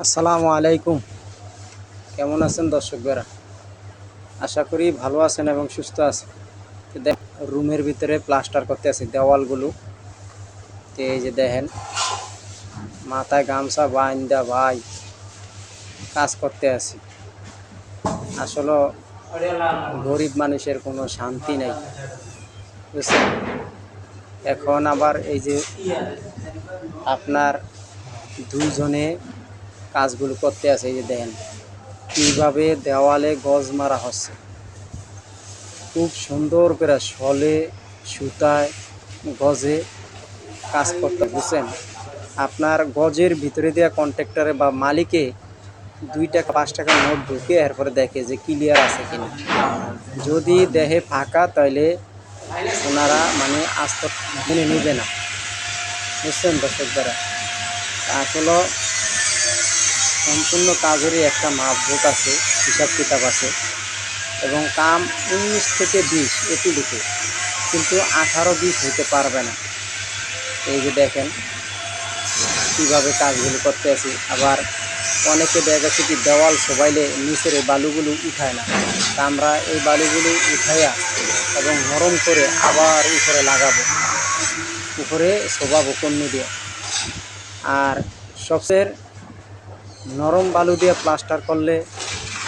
আসসালামু আলাইকুম। কেমন আছেন দর্শক ভাইরা? আশা করি ভালো আছেন এবং সুস্থ আছেন। রুমের ভিতরে প্লাস্টার করতে আছি দেওয়ালগুলো। এই যে দেখেন, মাথায় গামছা বাইন্দা ভাই কাজ করতে আছি। আসলে গরিব মানুষের কোনো শান্তি নাই, বুঝছেন? এখন আবার এই যে আপনার দুইজনে কাজগুলো করতে আছে। এই যে দেখেন কীভাবে দেওয়ালে গজ মারা হচ্ছে, খুব সুন্দর করে শলে সুতায় গজে কাজ করতে, বুঝছেন? আপনার গজের ভিতরে দেওয়া কন্ট্রাক্টরে বা মালিকে 2 টাকা 5 টাকার নোট ঢুকে এরপরে দেখে যে ক্লিয়ার আছে কিনা। যদি দেহে ফাঁকা তাহলে ওনারা মানে আস্ত মেনে নেবে না, বুঝছেন দর্শক দ্বারা। আসলে সম্পূর্ণ কাজেরই একটা মাপঝোঁক আছে, হিসাব কিতাব আছে, এবং কাম 19 থেকে 20 এটুকু, কিন্তু 18-20 হতে পারবে না। এই যে দেখেন কীভাবে কাজগুলো করতে আছি। আবার অনেকে দেখা গেছে কি দেওয়াল সবাইলে নিচের এই বালুগুলো উঠায় না, তা আমরা এই বালুগুলো উঠাইয়া এবং নরম করে আবার উপরে লাগাবো, উপরে শোভাবো কন্যা দিয়ে। আর সবচেয়ে নরম বালু দিয়ে প্লাস্টার করলে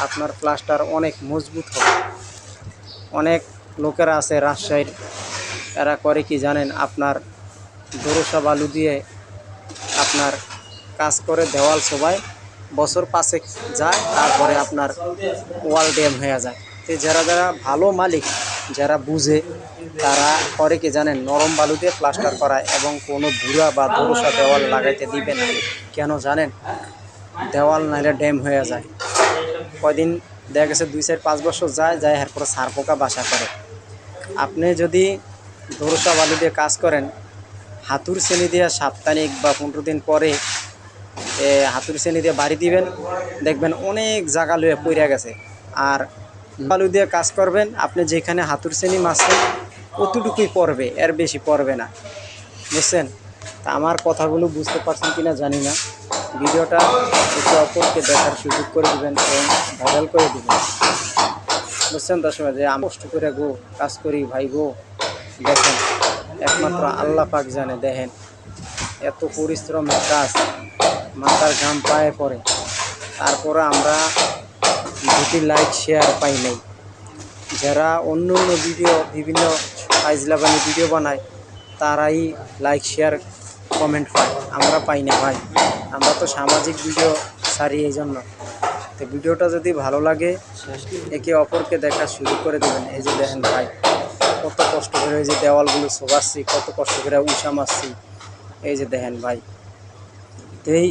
আপনার প্লাস্টার অনেক মজবুত হবে। অনেক লোকেরা আছে রাজশাহীর, এরা করে কি জানেন, আপনার দোরসা বালু দিয়ে আপনার কাজ করে দেওয়াল সবাই বছর 5 যায়, তারপরে আপনার ওয়াল ড্যাম হয়ে যায়। তো যারা যারা ভালো মালিক, যারা বুঝে, তারা করে কি জানেন, নরম বালু দিয়ে প্লাস্টার করায় এবং কোনো ভুরা বা দোরসা দেওয়াল লাগাইতে দিবে না। কেন জানেন? দেওয়াল নাইলে ড্যাম হয়ে যায়। কয়দিন দেখা গেছে 2-4-5 বছর যায় এরপরে সার পোকা বাসা করে। আপনি যদি দোরসা বালু দিয়ে কাজ করেন, হাতুর শ্রেণী দিয়ে সাপ্তাহিক বা 15 দিন পরে হাতুর শ্রেণী দিয়ে বাড়ি দিবেন, দেখবেন অনেক জায়গা লুয়ে পড়ে গেছে। আর বালু দিয়ে কাজ করবেন, আপনি যেখানে হাতুর শ্রেণী মারছেন অতটুকুই পড়বে, এর বেশি পড়বে না, বুঝছেন? তা আমার কথাগুলো বুঝতে পারছেন কিনা জানি না। ভিডিওটা একটু অপরকে দেখার সুযোগ করে দেবেন এবং ভাইরাল করে দেবেন, বুঝছেন দর্শক? যে আমি কষ্ট করে গো কাজ করি ভাই গো, দেখেন একমাত্র আল্লাহ পাক জানে। দেখেন এত পরিশ্রমের কাজ, মাথার ঘাম পায়ে পড়ে, তারপরে আমরা 2টি লাইক শেয়ার পাই নাই। যারা অন্য অন্য ভিডিও বিভিন্ন ফাইজলাবানি ভিডিও বানায় তারাই লাইক শেয়ার কমেন্ট পায়, আমরা পাই না ভাই। আমরা তো সামাজিক ভিডিও ছাড়ি, এই জন্য। তো ভিডিওটা যদি ভালো লাগে একে অপরকে দেখার সুযোগ করে দেবেন। এই যে দেখেন ভাই কত কষ্ট করে এই যে দেওয়ালগুলো শোভাচ্ছি, কত কষ্ট করে উষা মারছি। এই যে দেখেন ভাই, এই